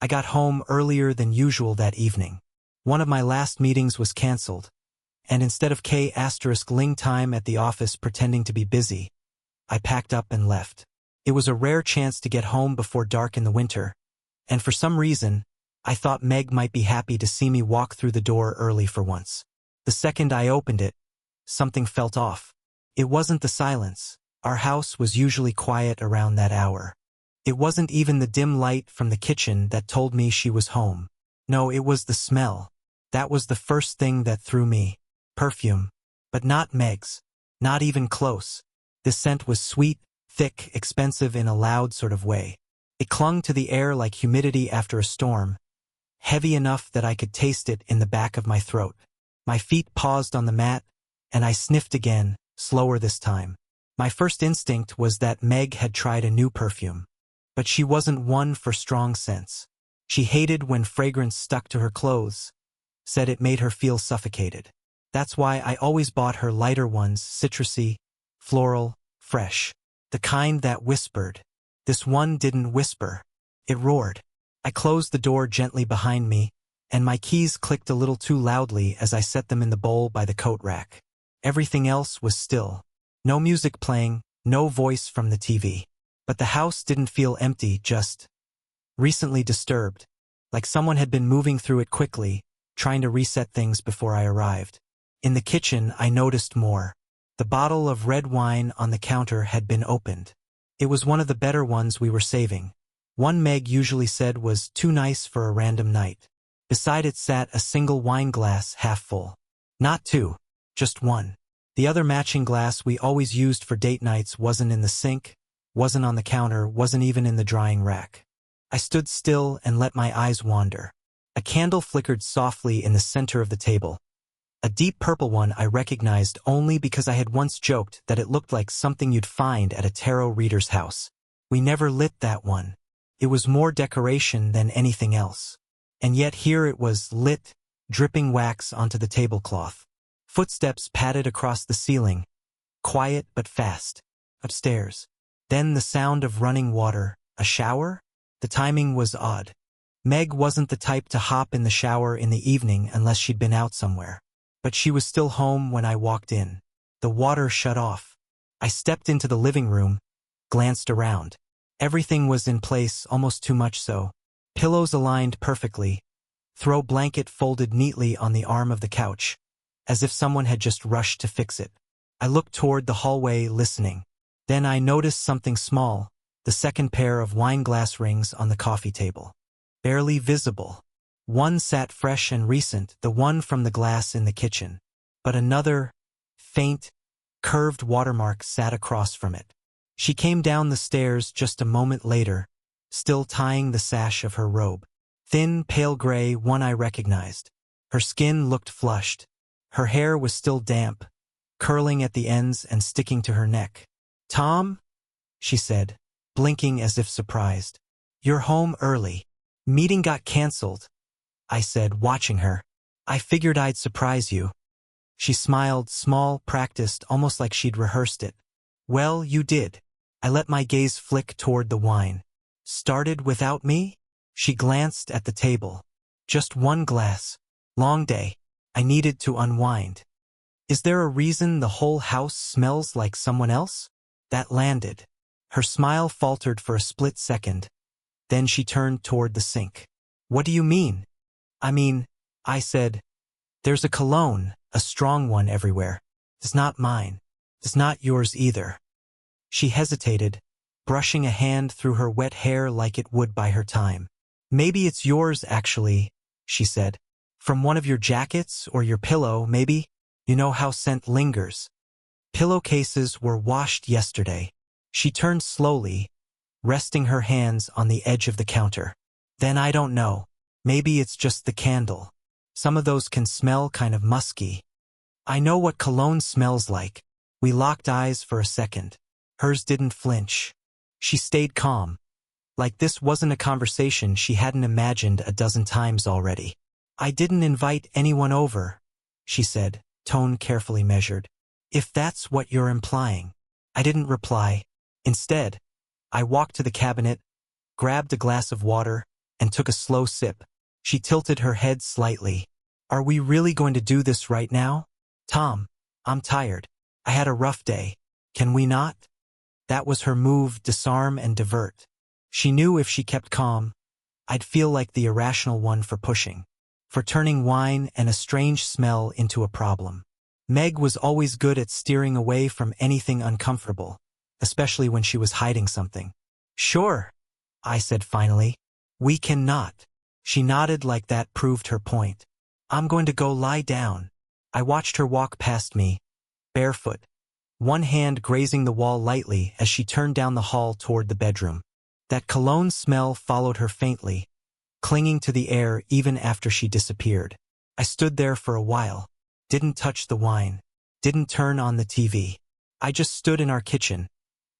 I got home earlier than usual that evening. One of my last meetings was cancelled, and instead of *ling time at the office pretending to be busy, I packed up and left. It was a rare chance to get home before dark in the winter, and for some reason, I thought Meg might be happy to see me walk through the door early for once. The second I opened it, something felt off. It wasn't the silence. Our house was usually quiet around that hour. It wasn't even the dim light from the kitchen that told me she was home. No, it was the smell. That was the first thing that threw me. Perfume. But not Meg's. Not even close. This scent was sweet, thick, expensive in a loud sort of way. It clung to the air like humidity after a storm, heavy enough that I could taste it in the back of my throat. My feet paused on the mat, and I sniffed again, slower this time. My first instinct was that Meg had tried a new perfume. But she wasn't one for strong scents. She hated when fragrance stuck to her clothes, said it made her feel suffocated. That's why I always bought her lighter ones, citrusy, floral, fresh. The kind that whispered. This one didn't whisper. It roared. I closed the door gently behind me, and my keys clicked a little too loudly as I set them in the bowl by the coat rack. Everything else was still. No music playing, no voice from the TV. But the house didn't feel empty, just recently disturbed, like someone had been moving through it quickly, trying to reset things before I arrived. In the kitchen, I noticed more. The bottle of red wine on the counter had been opened. It was one of the better ones we were saving. One Meg usually said was too nice for a random night. Beside it sat a single wine glass half full. Not two, just one. The other matching glass we always used for date nights wasn't in the sink, wasn't on the counter, wasn't even in the drying rack. I stood still and let my eyes wander. A candle flickered softly in the center of the table. A deep purple one I recognized only because I had once joked that it looked like something you'd find at a tarot reader's house. We never lit that one. It was more decoration than anything else. And yet here it was, lit, dripping wax onto the tablecloth. Footsteps padded across the ceiling, quiet but fast, upstairs. Then the sound of running water. A shower? The timing was odd. Meg wasn't the type to hop in the shower in the evening unless she'd been out somewhere. But she was still home when I walked in. The water shut off. I stepped into the living room, glanced around. Everything was in place, almost too much so. Pillows aligned perfectly. Throw blanket folded neatly on the arm of the couch, as if someone had just rushed to fix it. I looked toward the hallway, listening. Then I noticed something small, the second pair of wine glass rings on the coffee table. Barely visible. One sat fresh and recent, the one from the glass in the kitchen. But another, faint, curved watermark sat across from it. She came down the stairs just a moment later, still tying the sash of her robe. Thin, pale gray, one I recognized. Her skin looked flushed. Her hair was still damp, curling at the ends and sticking to her neck. "Tom?" she said, blinking as if surprised. "You're home early." "Meeting got cancelled," I said, watching her. "I figured I'd surprise you." She smiled, small, practiced, almost like she'd rehearsed it. "Well, you did." I let my gaze flick toward the wine. "Started without me?" She glanced at the table. "Just one glass. Long day. I needed to unwind." "Is there a reason the whole house smells like someone else?" That landed. Her smile faltered for a split second. Then she turned toward the sink. "What do you mean?" I said, "There's a cologne, a strong one everywhere. It's not mine. It's not yours either." She hesitated, brushing a hand through her wet hair like it would by her time. "Maybe it's yours, actually," she said. "From one of your jackets or your pillow, maybe? You know how scent lingers." Pillowcases were washed yesterday. She turned slowly, resting her hands on the edge of the counter. "Then I don't know. Maybe it's just the candle. Some of those can smell kind of musky." "I know what cologne smells like." We locked eyes for a second. Hers didn't flinch. She stayed calm. Like this wasn't a conversation she hadn't imagined a dozen times already. "I didn't invite anyone over," she said, tone carefully measured. "If that's what you're implying." I didn't reply. Instead, I walked to the cabinet, grabbed a glass of water, and took a slow sip. She tilted her head slightly. Are we really going to do this right now? Tom, I'm tired. I had a rough day. Can we not? That was her move, disarm and divert. She knew if she kept calm, I'd feel like the irrational one for pushing, for turning wine and a strange smell into a problem. Meg was always good at steering away from anything uncomfortable, especially when she was hiding something. Sure, I said finally. We cannot. She nodded like that proved her point. I'm going to go lie down. I watched her walk past me, barefoot, one hand grazing the wall lightly as she turned down the hall toward the bedroom. That cologne smell followed her faintly, clinging to the air even after she disappeared. I stood there for a while, didn't touch the wine, didn't turn on the TV. I just stood in our kitchen,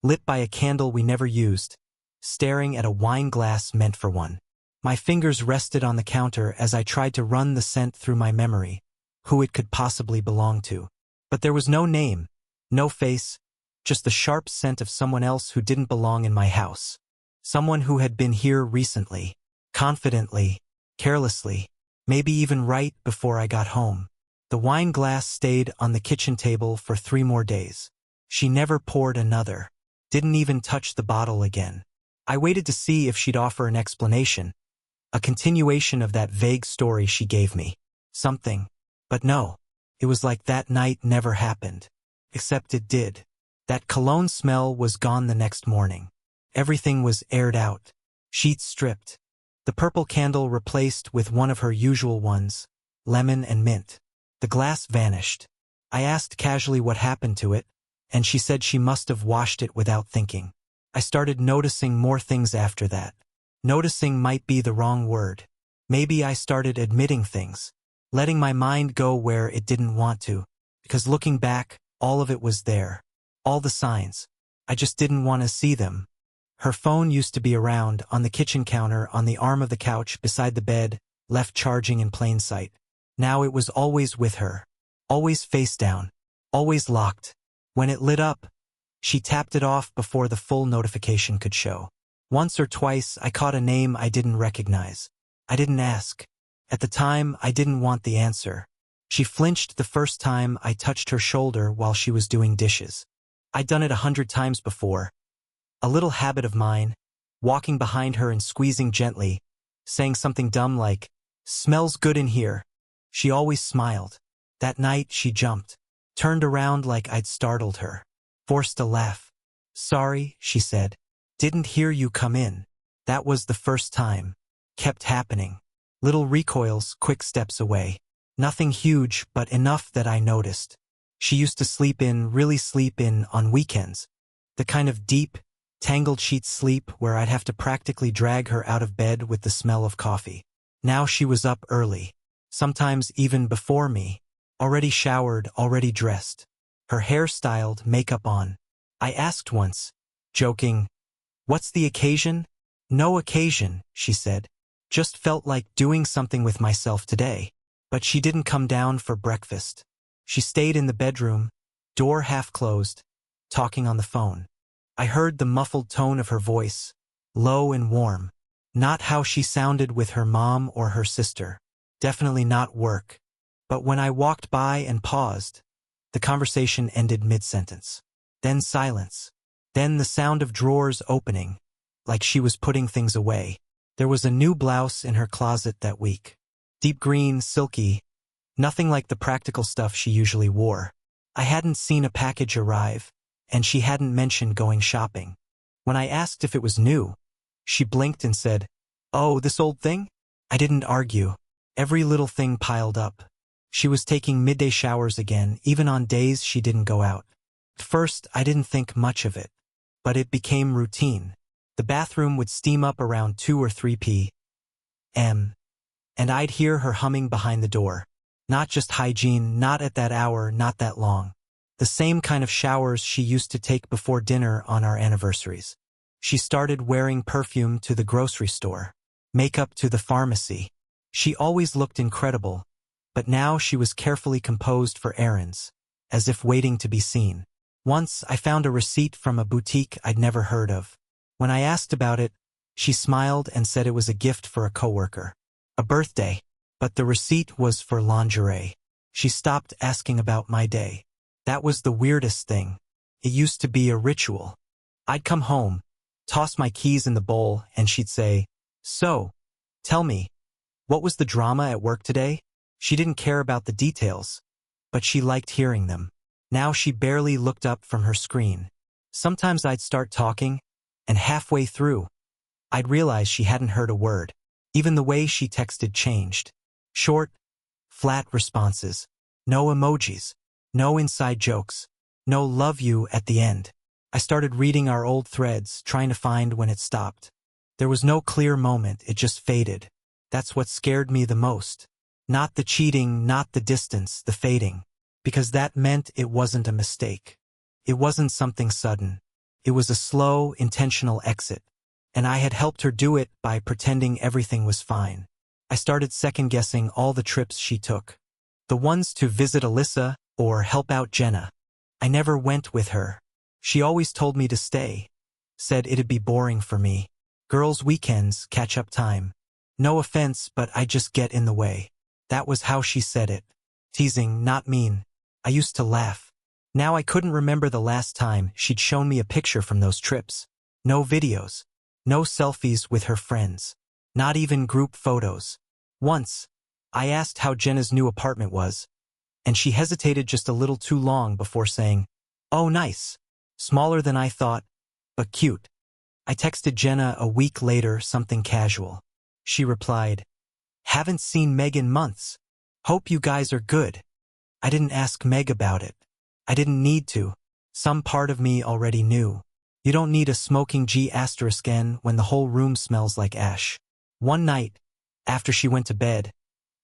lit by a candle we never used, staring at a wine glass meant for one. My fingers rested on the counter as I tried to run the scent through my memory, who it could possibly belong to. But there was no name, no face, just the sharp scent of someone else who didn't belong in my house. Someone who had been here recently, confidently, carelessly, maybe even right before I got home. The wine glass stayed on the kitchen table for 3 more days. She never poured another, didn't even touch the bottle again. I waited to see if she'd offer an explanation, a continuation of that vague story she gave me. Something. But no, it was like that night never happened. Except it did. That cologne smell was gone the next morning. Everything was aired out, sheets stripped. The purple candle replaced with one of her usual ones, lemon and mint. The glass vanished. I asked casually what happened to it, and she said she must have washed it without thinking. I started noticing more things after that. Noticing might be the wrong word. Maybe I started admitting things, letting my mind go where it didn't want to, because looking back, all of it was there. All the signs. I just didn't want to see them. Her phone used to be around, on the kitchen counter, on the arm of the couch, beside the bed, left charging in plain sight. Now it was always with her. Always face down. Always locked. When it lit up, she tapped it off before the full notification could show. Once or twice I caught a name I didn't recognize. I didn't ask. At the time, I didn't want the answer. She flinched the first time I touched her shoulder while she was doing dishes. I'd done it 100 times before. A little habit of mine, walking behind her and squeezing gently, saying something dumb like, "Smells good in here." She always smiled. That night she jumped, turned around like I'd startled her, forced a laugh. "Sorry," she said. "Didn't hear you come in." That was the first time. Kept happening. Little recoils, quick steps away. Nothing huge, but enough that I noticed. She used to really sleep in on weekends. The kind of deep, tangled sheet sleep where I'd have to practically drag her out of bed with the smell of coffee. Now she was up early, sometimes even before me, already showered, already dressed, her hair styled, makeup on. I asked once, joking, "What's the occasion?" "No occasion," she said. "Just felt like doing something with myself today." But she didn't come down for breakfast. She stayed in the bedroom, door half closed, talking on the phone. I heard the muffled tone of her voice, low and warm. Not how she sounded with her mom or her sister. Definitely not work. But when I walked by and paused, the conversation ended mid-sentence. Then silence. Then the sound of drawers opening, like she was putting things away. There was a new blouse in her closet that week. Deep green, silky, nothing like the practical stuff she usually wore. I hadn't seen a package arrive, and she hadn't mentioned going shopping. When I asked if it was new, she blinked and said, "Oh, this old thing?" I didn't argue. Every little thing piled up. She was taking midday showers again, even on days she didn't go out. At first, I didn't think much of it, but it became routine. The bathroom would steam up around 2 or 3 p.m., and I'd hear her humming behind the door. Not just hygiene, not at that hour, not that long. The same kind of showers she used to take before dinner on our anniversaries. She started wearing perfume to the grocery store, makeup to the pharmacy. She always looked incredible, but now she was carefully composed for errands, as if waiting to be seen. Once I found a receipt from a boutique I'd never heard of. When I asked about it, She smiled and said it was a gift for a coworker. A birthday. But the receipt was for lingerie. She stopped asking about my day. That was the weirdest thing. It used to be a ritual. I'd come home, toss my keys in the bowl, and she'd say, "So, tell me, what was the drama at work today?" She didn't care about the details, but she liked hearing them. Now she barely looked up from her screen. Sometimes I'd start talking, and halfway through, I'd realize she hadn't heard a word. Even the way she texted changed. Short, flat responses. No emojis. No inside jokes. No love you at the end. I started reading our old threads, trying to find when it stopped. There was no clear moment, it just faded. That's what scared me the most. Not the cheating, not the distance, the fading. Because that meant it wasn't a mistake. It wasn't something sudden. It was a slow, intentional exit. And I had helped her do it by pretending everything was fine. I started second-guessing all the trips she took. The ones to visit Alyssa or help out Jenna. I never went with her. She always told me to stay. Said it'd be boring for me. Girls' weekends, catch-up time. No offense, but I just get in the way. That was how she said it. Teasing, not mean. I used to laugh. Now I couldn't remember the last time she'd shown me a picture from those trips. No videos. No selfies with her friends. Not even group photos. Once, I asked how Jenna's new apartment was, and she hesitated just a little too long before saying, "Oh, nice. Smaller than I thought, but cute." I texted Jenna a week later, something casual. She replied, "Haven't seen Meg in months. Hope you guys are good." I didn't ask Meg about it. I didn't need to. Some part of me already knew. You don't need a smoking G***N when the whole room smells like ash. One night, after she went to bed,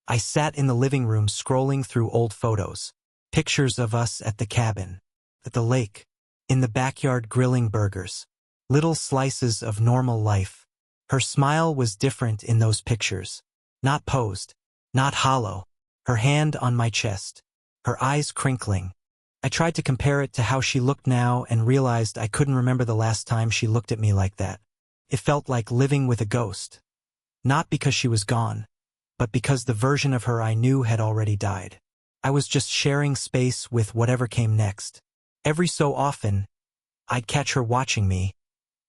I sat in the living room scrolling through old photos. Pictures of us at the cabin, at the lake, in the backyard grilling burgers. Little slices of normal life. Her smile was different in those pictures. Not posed, not hollow. Her hand on my chest. Her eyes crinkling. I tried to compare it to how she looked now and realized I couldn't remember the last time she looked at me like that. It felt like living with a ghost. Not because she was gone, but because the version of her I knew had already died. I was just sharing space with whatever came next. Every so often, I'd catch her watching me,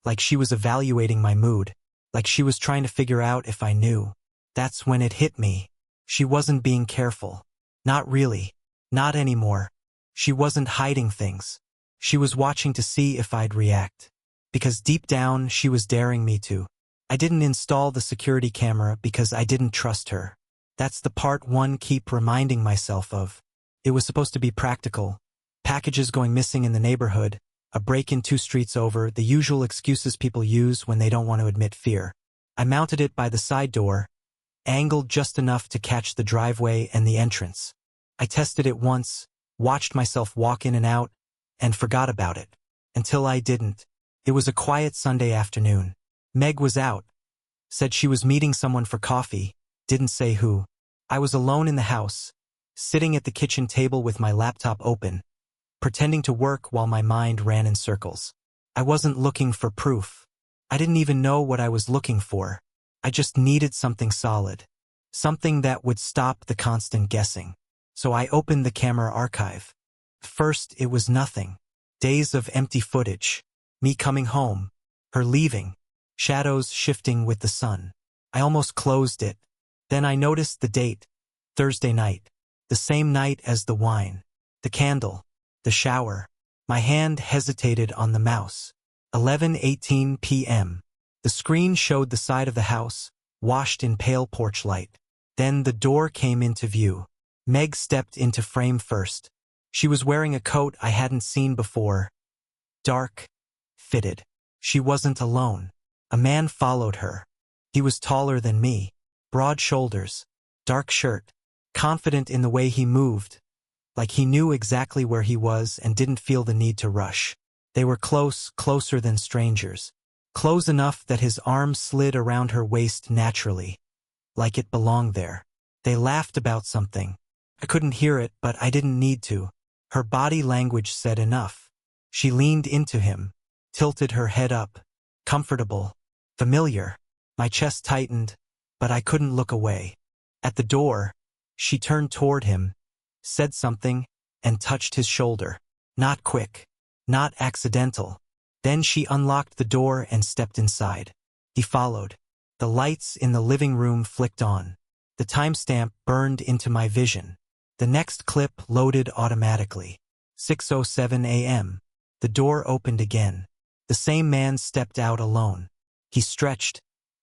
like she was evaluating my mood, like she was trying to figure out if I knew. That's when it hit me. She wasn't being careful. Not really. Not anymore. She wasn't hiding things. She was watching to see if I'd react. Because deep down, she was daring me to. I didn't install the security camera because I didn't trust her. That's the part one keep reminding myself of. It was supposed to be practical. Packages going missing in the neighborhood, a break-in 2 streets over, the usual excuses people use when they don't want to admit fear. I mounted it by the side door, angled just enough to catch the driveway and the entrance. I tested it once, watched myself walk in and out, and forgot about it. Until I didn't. It was a quiet Sunday afternoon. Meg was out. Said she was meeting someone for coffee. Didn't say who. I was alone in the house, sitting at the kitchen table with my laptop open, pretending to work while my mind ran in circles. I wasn't looking for proof. I didn't even know what I was looking for. I just needed something solid. Something that would stop the constant guessing. So I opened the camera archive. First, it was nothing. Days of empty footage. Me coming home. Her leaving. Shadows shifting with the sun. I almost closed it. Then I noticed the date. Thursday night. The same night as the wine. The candle. The shower. My hand hesitated on the mouse. 11:18 p.m. The screen showed the side of the house, washed in pale porch light. Then the door came into view. Meg stepped into frame first. She was wearing a coat I hadn't seen before. Dark. Fitted. She wasn't alone. A man followed her. He was taller than me. Broad shoulders. Dark shirt. Confident in the way he moved. Like he knew exactly where he was and didn't feel the need to rush. They were close, closer than strangers. Close enough that his arm slid around her waist naturally. Like it belonged there. They laughed about something. I couldn't hear it, but I didn't need to. Her body language said enough. She leaned into him, tilted her head up. Comfortable. Familiar. My chest tightened, but I couldn't look away. At the door, she turned toward him, said something, and touched his shoulder. Not quick. Not accidental. Then she unlocked the door and stepped inside. He followed. The lights in the living room flicked on. The timestamp burned into my vision. The next clip loaded automatically. 6:07 a.m. The door opened again. The same man stepped out alone. He stretched,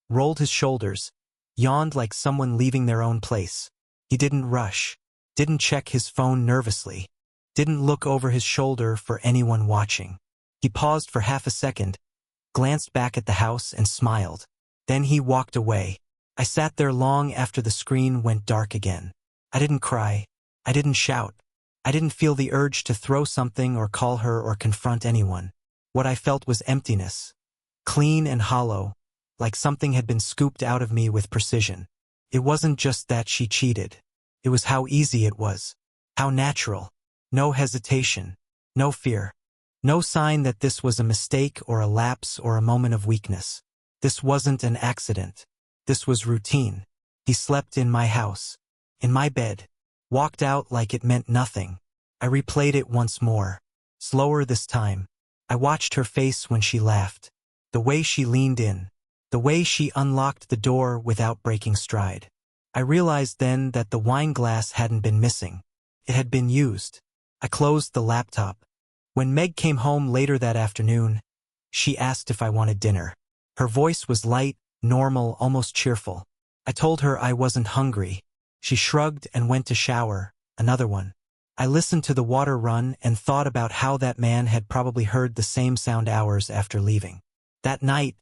rolled his shoulders, yawned like someone leaving their own place. He didn't rush, didn't check his phone nervously, didn't look over his shoulder for anyone watching. He paused for half a second, glanced back at the house and smiled. Then he walked away. I sat there long after the screen went dark again. I didn't cry. I didn't shout. I didn't feel the urge to throw something or call her or confront anyone. What I felt was emptiness. Clean and hollow, like something had been scooped out of me with precision. It wasn't just that she cheated. It was how easy it was. How natural. No hesitation. No fear. No sign that this was a mistake or a lapse or a moment of weakness. This wasn't an accident. This was routine. He slept in my house. In my bed. Walked out like it meant nothing. I replayed it once more. Slower this time. I watched her face when she laughed. The way she leaned in. The way she unlocked the door without breaking stride. I realized then that the wine glass hadn't been missing. It had been used. I closed the laptop. When Meg came home later that afternoon, she asked if I wanted dinner. Her voice was light, normal, almost cheerful. I told her I wasn't hungry. She shrugged and went to shower, another one. I listened to the water run and thought about how that man had probably heard the same sound hours after leaving. That night,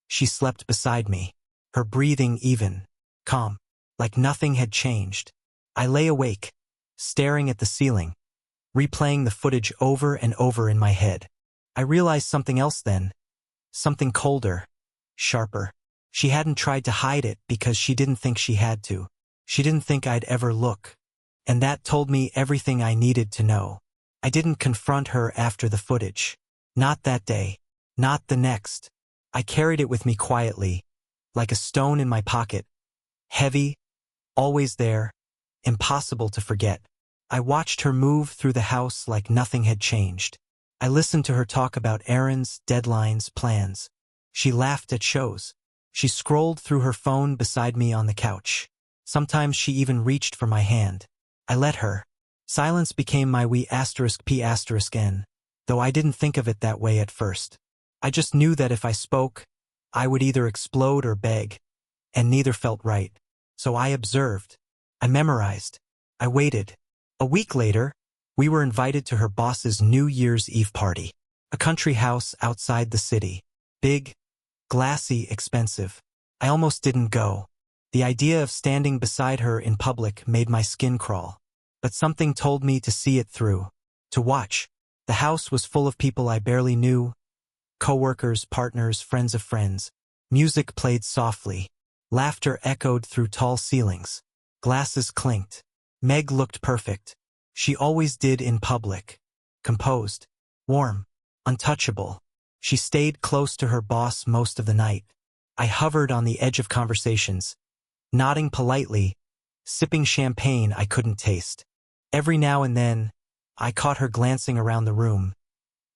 she slept beside me, her breathing even, calm, like nothing had changed. I lay awake, staring at the ceiling, replaying the footage over and over in my head. I realized something else then, something colder, sharper. She hadn't tried to hide it because she didn't think she had to. She didn't think I'd ever look. And that told me everything I needed to know. I didn't confront her after the footage. Not that day. Not the next. I carried it with me quietly, like a stone in my pocket. Heavy, always there, impossible to forget. I watched her move through the house like nothing had changed. I listened to her talk about errands, deadlines, plans. She laughed at shows. She scrolled through her phone beside me on the couch. Sometimes she even reached for my hand. I let her. Silence became my P***n, though I didn't think of it that way at first. I just knew that if I spoke, I would either explode or beg, and neither felt right. So I observed. I memorized. I waited. A week later, we were invited to her boss's New Year's Eve party. A country house outside the city. Big, glassy, expensive. I almost didn't go. The idea of standing beside her in public made my skin crawl. But something told me to see it through. To watch. The house was full of people I barely knew. Coworkers, partners, friends of friends. Music played softly. Laughter echoed through tall ceilings. Glasses clinked. Meg looked perfect. She always did in public. Composed. Warm. Untouchable. She stayed close to her boss most of the night. I hovered on the edge of conversations, nodding politely, sipping champagne I couldn't taste. Every now and then, I caught her glancing around the room.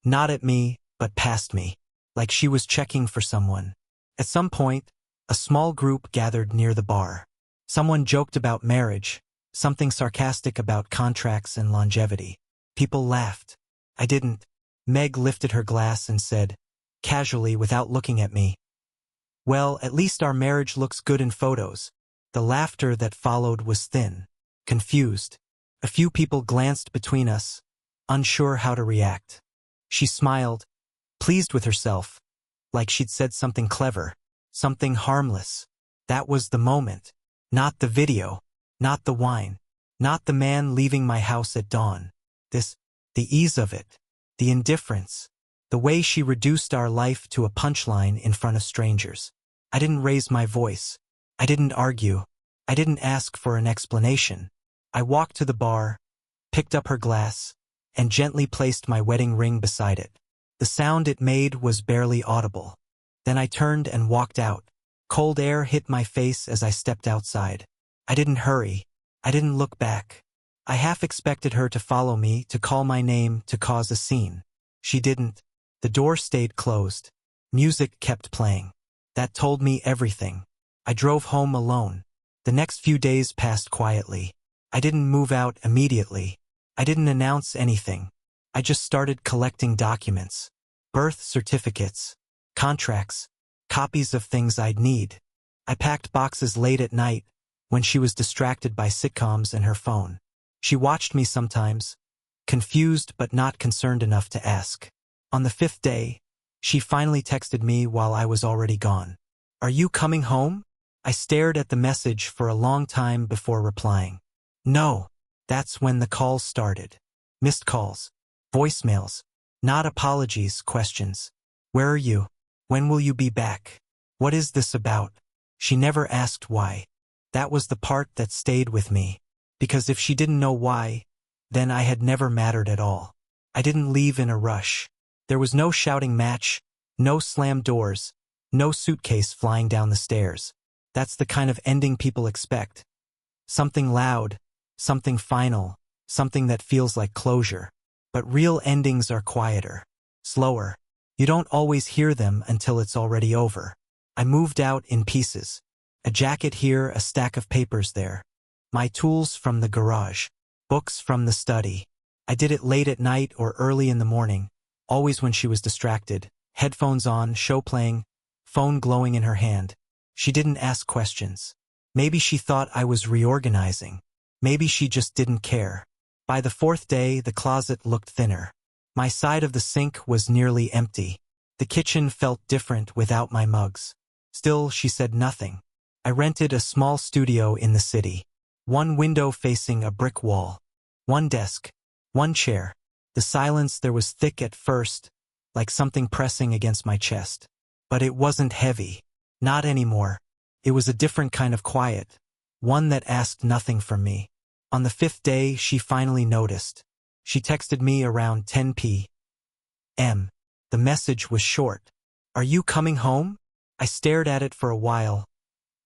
Not at me, but past me, like she was checking for someone. At some point, a small group gathered near the bar. Someone joked about marriage, something sarcastic about contracts and longevity. People laughed. I didn't. Meg lifted her glass and said, casually without looking at me, "Well, at least our marriage looks good in photos." The laughter that followed was thin, confused. A few people glanced between us, unsure how to react. She smiled, pleased with herself, like she'd said something clever, something harmless. That was the moment. Not the video, not the wine, not the man leaving my house at dawn. The ease of it, the indifference, the way she reduced our life to a punchline in front of strangers. I didn't raise my voice. I didn't argue. I didn't ask for an explanation. I walked to the bar, picked up her glass, and gently placed my wedding ring beside it. The sound it made was barely audible. Then I turned and walked out. Cold air hit my face as I stepped outside. I didn't hurry. I didn't look back. I half expected her to follow me, to call my name, to cause a scene. She didn't. The door stayed closed. Music kept playing. That told me everything. I drove home alone. The next few days passed quietly. I didn't move out immediately. I didn't announce anything. I just started collecting documents. Birth certificates, contracts, copies of things I'd need. I packed boxes late at night, when she was distracted by sitcoms and her phone. She watched me sometimes, confused but not concerned enough to ask. On the 5th day, she finally texted me while I was already gone. "Are you coming home?" I stared at the message for a long time before replying. "No." That's when the calls started. Missed calls. Voicemails. Not apologies, questions. "Where are you? When will you be back? What is this about?" She never asked why. That was the part that stayed with me. Because if she didn't know why, then I had never mattered at all. I didn't leave in a rush. There was no shouting match, no slammed doors, no suitcase flying down the stairs. That's the kind of ending people expect. Something loud, something final, something that feels like closure. But real endings are quieter, slower. You don't always hear them until it's already over. I moved out in pieces. A jacket here, a stack of papers there. My tools from the garage. Books from the study. I did it late at night or early in the morning, always when she was distracted. Headphones on, show playing, phone glowing in her hand. She didn't ask questions. Maybe she thought I was reorganizing. Maybe she just didn't care. By the 4th day, the closet looked thinner. My side of the sink was nearly empty. The kitchen felt different without my mugs. Still, she said nothing. I rented a small studio in the city. One window facing a brick wall. One desk. One chair. The silence there was thick at first, like something pressing against my chest. But it wasn't heavy. Not anymore. It was a different kind of quiet. One that asked nothing from me. On the 5th day, she finally noticed. She texted me around 10 p.m. The message was short. "Are you coming home?" I stared at it for a while,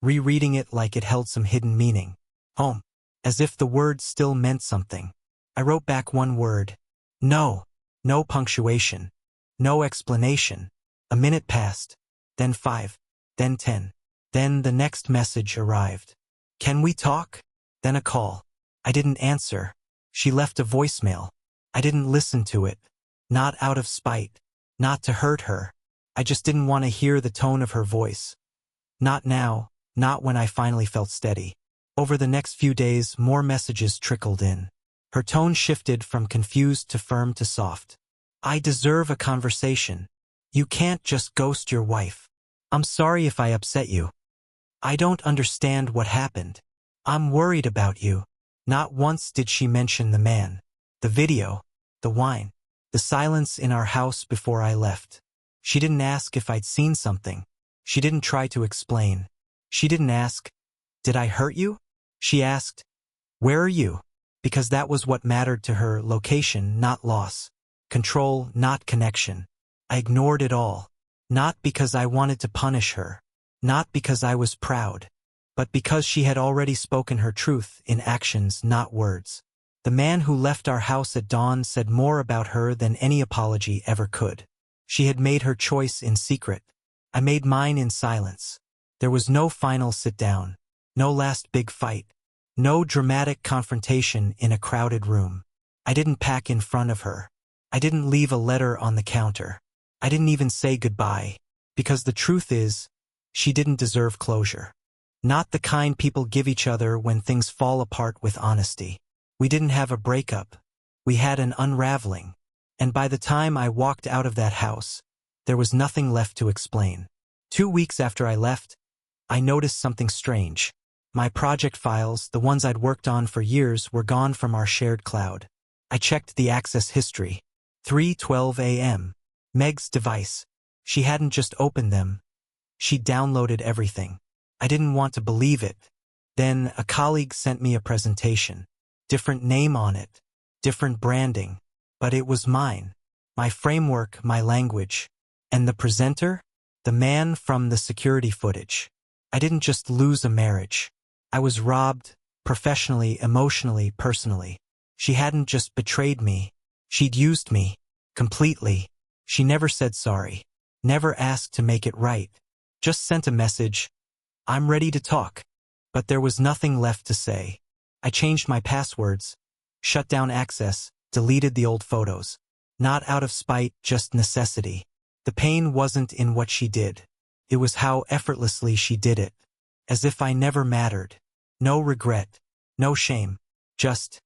rereading it like it held some hidden meaning. Home. As if the word still meant something. I wrote back one word. No. No punctuation. No explanation. A minute passed. Then 5. Then 10. Then the next message arrived. "Can we talk?" Then a call. I didn't answer. She left a voicemail. I didn't listen to it. Not out of spite. Not to hurt her. I just didn't want to hear the tone of her voice. Not now. Not when I finally felt steady. Over the next few days, more messages trickled in. Her tone shifted from confused to firm to soft. "I deserve a conversation. You can't just ghost your wife. I'm sorry if I upset you. I don't understand what happened. I'm worried about you." Not once did she mention the man, the video, the wine, the silence in our house before I left. She didn't ask if I'd seen something. She didn't try to explain. She didn't ask, "Did I hurt you?" She asked, "Where are you?" Because that was what mattered to her, location, not loss. Control, not connection. I ignored it all. Not because I wanted to punish her. Not because I was proud. But because she had already spoken her truth in actions, not words. The man who left our house at dawn said more about her than any apology ever could. She had made her choice in secret. I made mine in silence. There was no final sit-down. No last big fight. No dramatic confrontation in a crowded room. I didn't pack in front of her. I didn't leave a letter on the counter. I didn't even say goodbye. Because the truth is, she didn't deserve closure. Not the kind people give each other when things fall apart with honesty. We didn't have a breakup. We had an unraveling. And by the time I walked out of that house, there was nothing left to explain. 2 weeks after I left, I noticed something strange. My project files, the ones I'd worked on for years, were gone from our shared cloud. I checked the access history. 3:12 a.m. Meg's device. She hadn't just opened them. She downloaded everything. I didn't want to believe it. Then a colleague sent me a presentation. Different name on it. Different branding. But it was mine. My framework, my language. And the presenter? The man from the security footage. I didn't just lose a marriage. I was robbed, professionally, emotionally, personally. She hadn't just betrayed me. She'd used me. Completely. She never said sorry. Never asked to make it right. Just sent a message. I'm ready to talk. But there was nothing left to say. I changed my passwords, shut down access, deleted the old photos. Not out of spite, just necessity. The pain wasn't in what she did. It was how effortlessly she did it. As if I never mattered. No regret. No shame. Just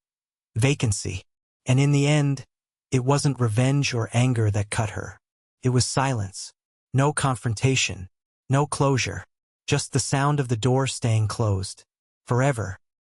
vacancy. And in the end, it wasn't revenge or anger that cut her. It was silence. No confrontation. No closure. Just the sound of the door staying closed. Forever.